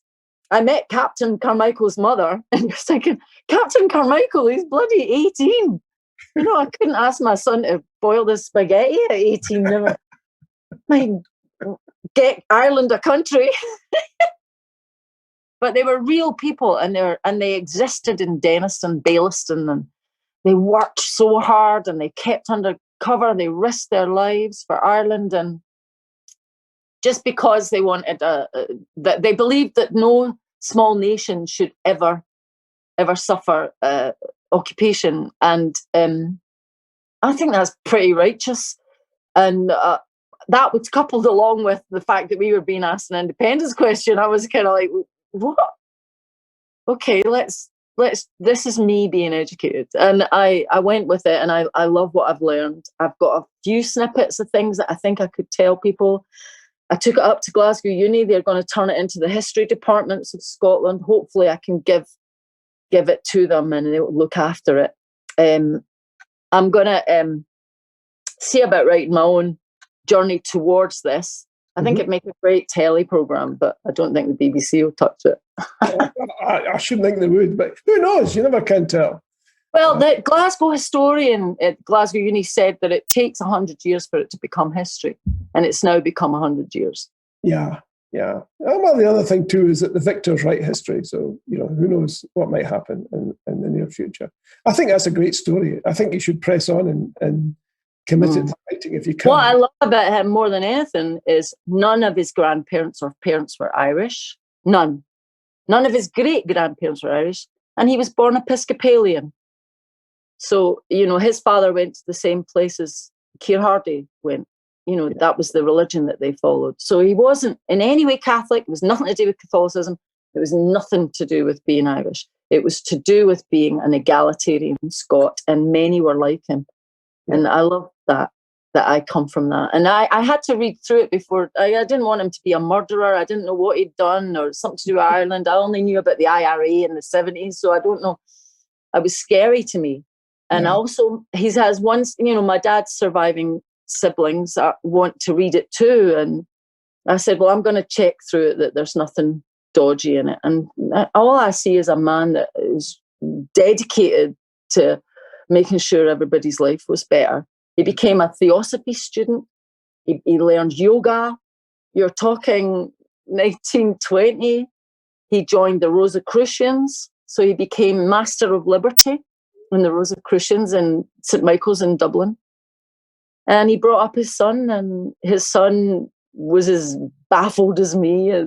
I met Captain Carmichael's mother, and you're thinking, Captain Carmichael, he's bloody 18. You know, I couldn't ask my son to boil the spaghetti at 18. Never. Get Ireland a country. But they were real people, and they existed in Denniston, Baillieston, and they worked so hard and they kept under cover. They risked their lives for Ireland, and just because they wanted that they believed that no small nation should ever suffer occupation, and I think that's pretty righteous. And that was coupled along with the fact that we were being asked an independence question. I was kind of like, what? Okay, let's this is me being educated. And I went with it, and I love what I've learned. I've got a few snippets of things that I think I could tell people. I took it up to Glasgow Uni. They're going to turn it into the history departments of Scotland. Hopefully I can give it to them and they'll look after it. I'm going to see about writing my own journey towards this. I think it'd make a great telly programme, but I don't think the BBC will touch it. I shouldn't think they would, but who knows? You never can tell. Well, the Glasgow historian at Glasgow Uni said that it takes 100 years for it to become history, and it's now become 100 years. Yeah. Well, the other thing too is that the victors write history, so who knows what might happen in the near future. I think that's a great story. I think you should press on and commit it to writing if you can. What I love about him more than anything is none of his grandparents or parents were Irish. None of his great-grandparents were Irish, and he was born Episcopalian. So, his father went to the same place as Keir Hardie went. That was the religion that they followed. So he wasn't in any way Catholic. It was nothing to do with Catholicism. It was nothing to do with being Irish. It was to do with being an egalitarian Scot, and many were like him. And I love that I come from that. And I had to read through it before. I didn't want him to be a murderer. I didn't know what he'd done or something to do with Ireland. I only knew about the IRA in the 70s, so I don't know. It was scary to me. And also, he has one, my dad's surviving siblings want to read it too. And I said, well, I'm going to check through it that there's nothing dodgy in it. And all I see is a man that is dedicated to making sure everybody's life was better. He became a theosophy student. He learned yoga. You're talking 1920. He joined the Rosicrucians. So he became Master of Liberty in the Rosicrucians in St. Michael's in Dublin. And he brought up his son, and his son was as baffled as me. He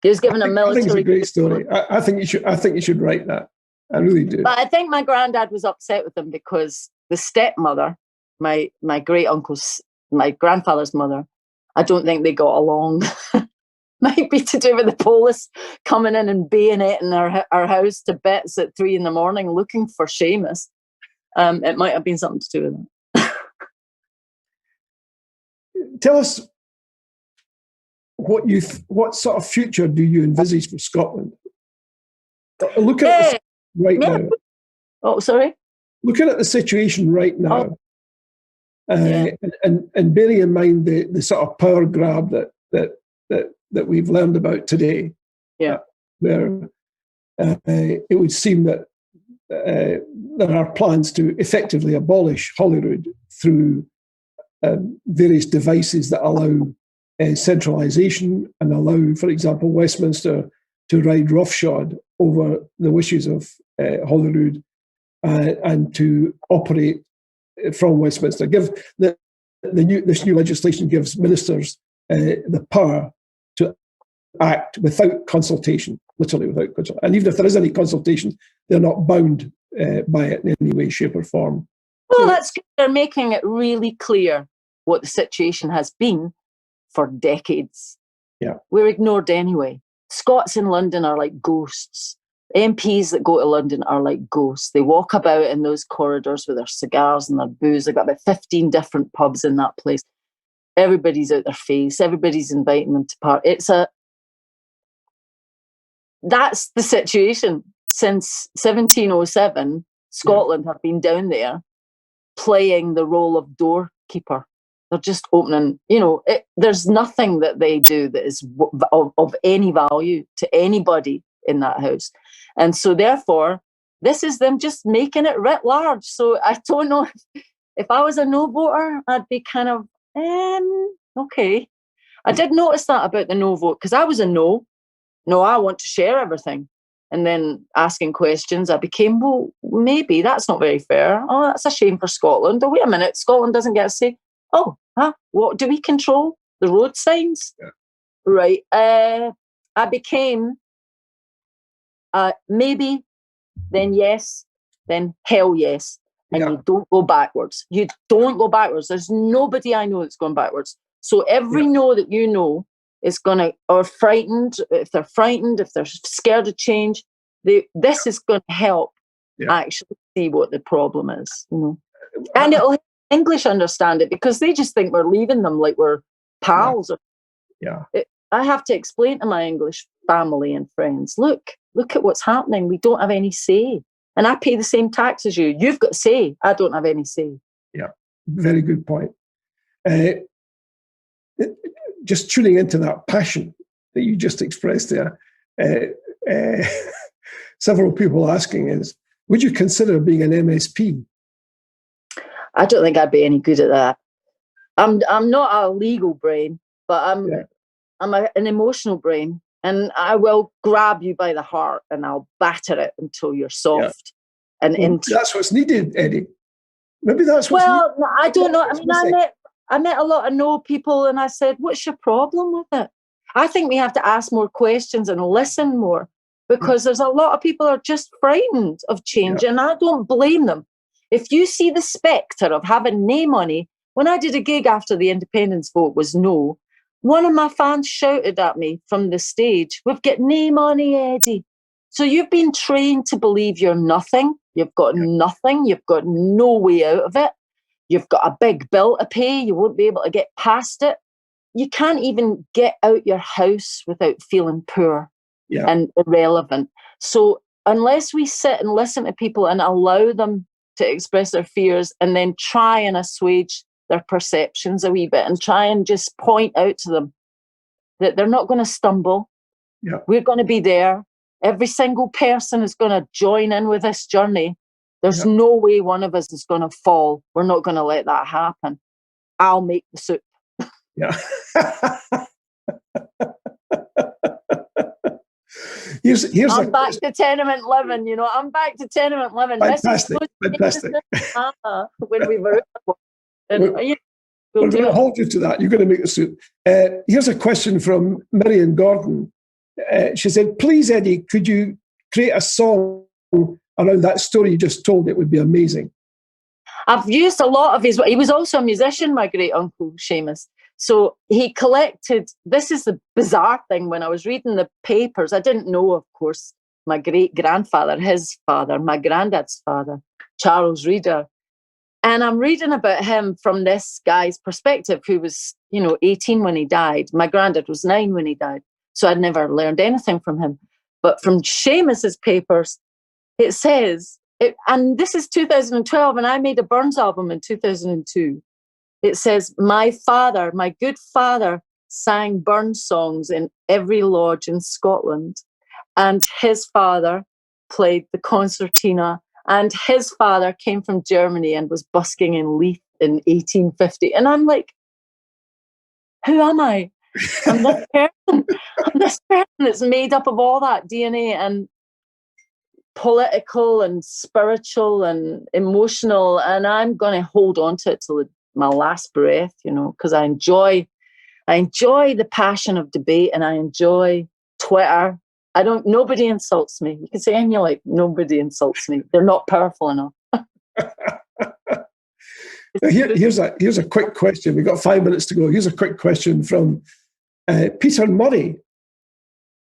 was given a military. I think it's a great story. I think you should write that. I really do. But I think my granddad was upset with him because the stepmother, my great uncle's, my grandfather's mother, I don't think they got along. Might be to do with the police coming in and bayoneting our house to bits at 3 a.m, looking for Seamus. It might have been something to do with that. Tell us what sort of future do you envisage for Scotland? Look at it right now. Oh, sorry. Looking at the situation right now, and bearing in mind the sort of power grab that we've learned about today, where it would seem that there are plans to effectively abolish Holyrood through various devices that allow centralisation and allow, for example, Westminster to ride roughshod over the wishes of Holyrood and to operate from Westminster. This new legislation gives ministers the power to act without consultation, literally without consultation. And even if there is any consultation, they're not bound by it in any way, shape or form. Well, that's good. They're making it really clear what the situation has been for decades. Yeah. We're ignored anyway. Scots in London are like ghosts. MPs that go to London are like ghosts. They walk about in those corridors with their cigars and their booze. They've got about 15 different pubs in that place. Everybody's out their face. Everybody's inviting them to part. That's the situation. Since 1707, Scotland have been down there playing the role of doorkeeper. They're just opening, there's nothing that they do that is of any value to anybody in that house. And so therefore, this is them just making it writ large. So I don't know if I was a no voter, I'd be kind of, okay. I did notice that about the no vote, because I was a no. No, I want to share everything. And then asking questions, I became, well, maybe that's not very fair. Oh, that's a shame for Scotland. Oh, wait a minute, Scotland doesn't get a say. Oh, what do we control? The road signs? Yeah. Right. I became maybe, then yes, then hell yes. And you don't go backwards. You don't go backwards. There's nobody I know that's going backwards. So every no that you know is going to, or frightened, if they're scared of change, this is going to help actually see what the problem is. And it'll help English understand it, because they just think we're leaving them like we're pals. I have to explain to my English family and friends, look at what's happening. We don't have any say. And I pay the same tax as you. You've got say. I don't have any say. Yeah, very good point. Just tuning into that passion that you just expressed there, several people asking is, would you consider being an MSP? I don't think I'd be any good at that. I'm not a legal brain, but I'm an emotional brain, and I will grab you by the heart and I'll batter it until you're soft. Yeah. And that's what's needed, Eddi. Maybe that's what's needed. Well, I don't know. I mean, I met a lot of no people, and I said, "What's your problem with it?" I think we have to ask more questions and listen more, because there's a lot of people are just frightened of change, and I don't blame them. If you see the spectre of having no money, when I did a gig after the independence vote was no, one of my fans shouted at me from the stage, "We've got no money, Eddi." So you've been trained to believe you're nothing. You've got nothing. You've got no way out of it. You've got a big bill to pay. You won't be able to get past it. You can't even get out your house without feeling poor and irrelevant. So unless we sit and listen to people and allow them to express their fears, and then try and assuage their perceptions a wee bit, and try and just point out to them that they're not going to stumble. Yeah. We're going to be there. Every single person is going to join in with this journey. There's no way one of us is going to fall. We're not going to let that happen. I'll make the soup. Yeah. I'm back to tenement living, I'm back to tenement living. Fantastic. When we were we're going to hold you to that. You're going to make the soup. Here's a question from Miriam Gordon. She said, please, Eddi, could you create a song around that story you just told? It would be amazing. I've used a lot of his. He was also a musician, my great uncle Seamus. So he collected, this is the bizarre thing, when I was reading the papers, I didn't know, of course, my great-grandfather, his father, my granddad's father, Charles Reader. And I'm reading about him from this guy's perspective, who was, 18 when he died. My granddad was 9 when he died. So I'd never learned anything from him. But from Seamus's papers, it says, and this is 2012, and I made a Burns album in 2002. It says, my father, my good father, sang Burns songs in every lodge in Scotland. And his father played the concertina. And his father came from Germany and was busking in Leith in 1850. And I'm like, who am I? I'm this person. I'm this person that's made up of all that DNA and political and spiritual and emotional. And I'm going to hold on to it till my last breath, because I enjoy the passion of debate, and I enjoy Twitter. Nobody insults me. You can say anything, like, nobody insults me. They're not powerful enough. Here's a quick question. We've got 5 minutes to go. Here's a quick question from Peter Murray.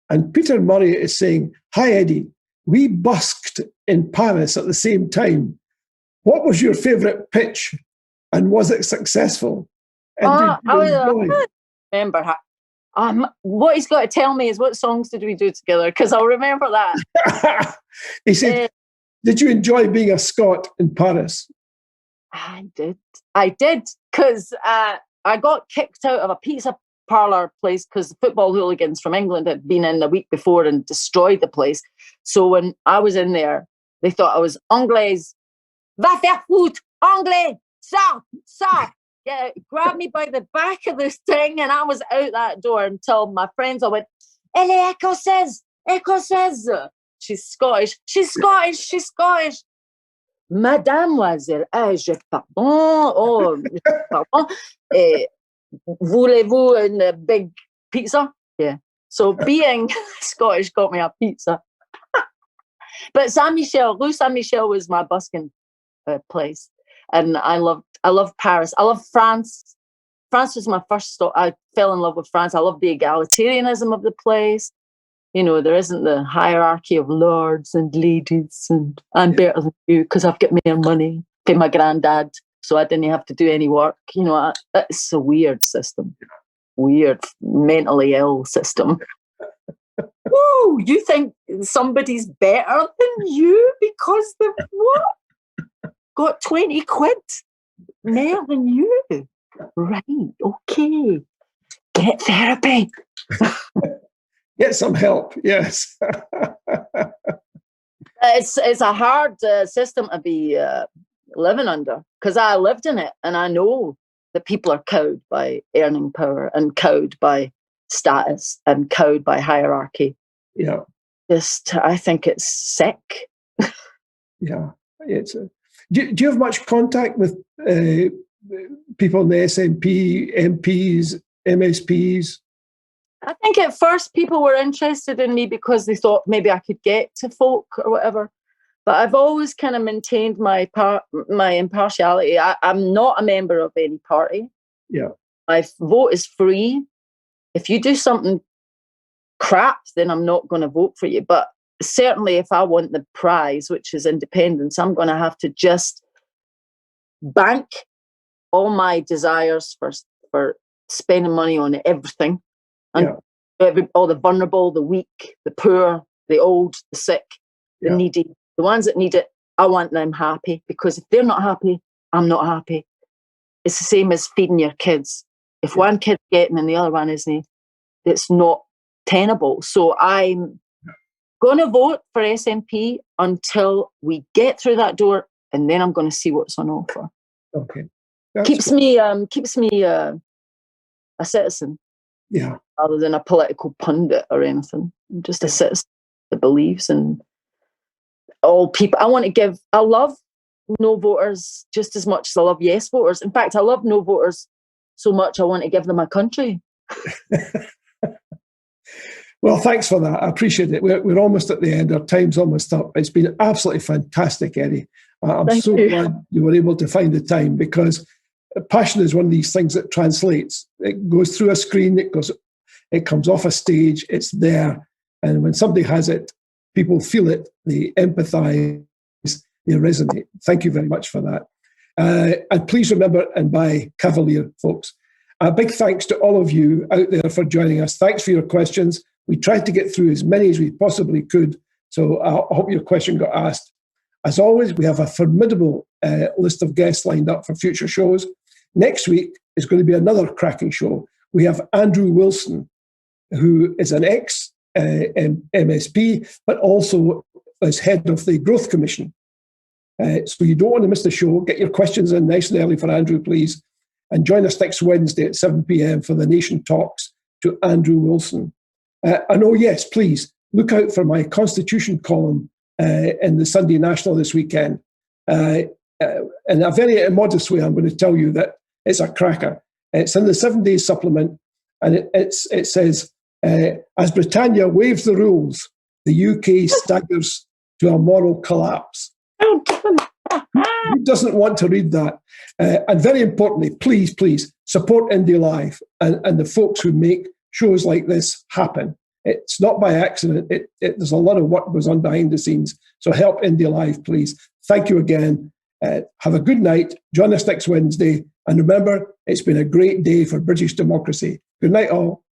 And Peter Murray is saying, hi, Eddie. We busked in Paris at the same time. What was your favourite pitch, and was it successful? And I remember how. What he's got to tell me is, what songs did we do together? Because I'll remember that. He said, did you enjoy being a Scot in Paris? I did, because I got kicked out of a pizza parlour place because the football hooligans from England had been in the week before and destroyed the place. So when I was in there, they thought I was Anglaise. Va faire foot, Anglais, ça. Yeah, grabbed me by the back of this thing, and I was out that door until my friends all went, Elle est écossaise. She's Scottish. Mademoiselle, je pardon. Voulez-vous une big pizza? Yeah. So being Scottish got me a pizza. But Saint-Michel, Rue Saint-Michel was my busking place. And I loved Paris. I love France. France was my first stop. I fell in love with France. I love the egalitarianism of the place. There isn't the hierarchy of lords and ladies, and I'm better than you because I've got more money than my granddad, so I didn't have to do any work. It's a weird system. Weird, mentally ill system. Woo! You think somebody's better than you because they've what? Got 20 quid more than you? Right, okay. Get therapy. Get some help, yes. It's a hard system to be living under, because I lived in it, and I know that people are cowed by earning power and cowed by status and cowed by hierarchy. Yeah. I think it's sick. Yeah. Do you have much contact with people in the SNP, MPs, MSPs? I think at first people were interested in me because they thought maybe I could get to folk or whatever. But I've always kind of maintained my impartiality. I'm not a member of any party. Yeah. My vote is free. If you do something crap, then I'm not going to vote for you. But certainly if I want the prize, which is independence, I'm going to have to just bank all my desires for spending money on everything. And all the vulnerable, the weak, the poor, the old, the sick, the needy, the ones that need it, I want them happy, because if they're not happy, I'm not happy. It's the same as feeding your kids. If one kid's getting and the other one isn't, it's not tenable. So I'm going to vote for SNP until we get through that door, and then I'm going to see what's on offer. Okay. Keeps me a citizen. Yeah. Rather than a political pundit or anything. I'm just a citizen that believes in all people. I love no voters just as much as I love yes voters. In fact, I love no voters so much I want to give them a country. Well, thanks for that. I appreciate it. We're almost at the end. Our time's almost up. It's been absolutely fantastic, Eddie. I'm so glad you were able to find the time, because passion is one of these things that translates. It goes through a screen, it comes off a stage, it's there. And when somebody has it, people feel it, they empathise, they resonate. Thank you very much for that. And please remember and buy Cavalier, folks. A big thanks to all of you out there for joining us. Thanks for your questions. We tried to get through as many as we possibly could, so I hope your question got asked. As always, we have a formidable list of guests lined up for future shows. Next week is going to be another cracking show. We have Andrew Wilson, who is an ex-MSP, but also is head of the Growth Commission. So you don't want to miss the show. Get your questions in nice and early for Andrew, please. And join us next Wednesday at 7 p.m. for the Nation Talks to Andrew Wilson. And oh, yes, please, look out for my Constitution column in the Sunday National this weekend. In a very modest way, I'm going to tell you that it's a cracker. It's in the 7 Days supplement, and it says, as Britannia waives the rules, the UK staggers to a moral collapse. Who doesn't want to read that? And very importantly, please, please support Indie Live and the folks who make shows like this happen. It's not by accident. There's a lot of work goes on behind the scenes. So help Indie Live, please. Thank you again. Have a good night. Join us next Wednesday. And remember, it's been a great day for British democracy. Good night, all.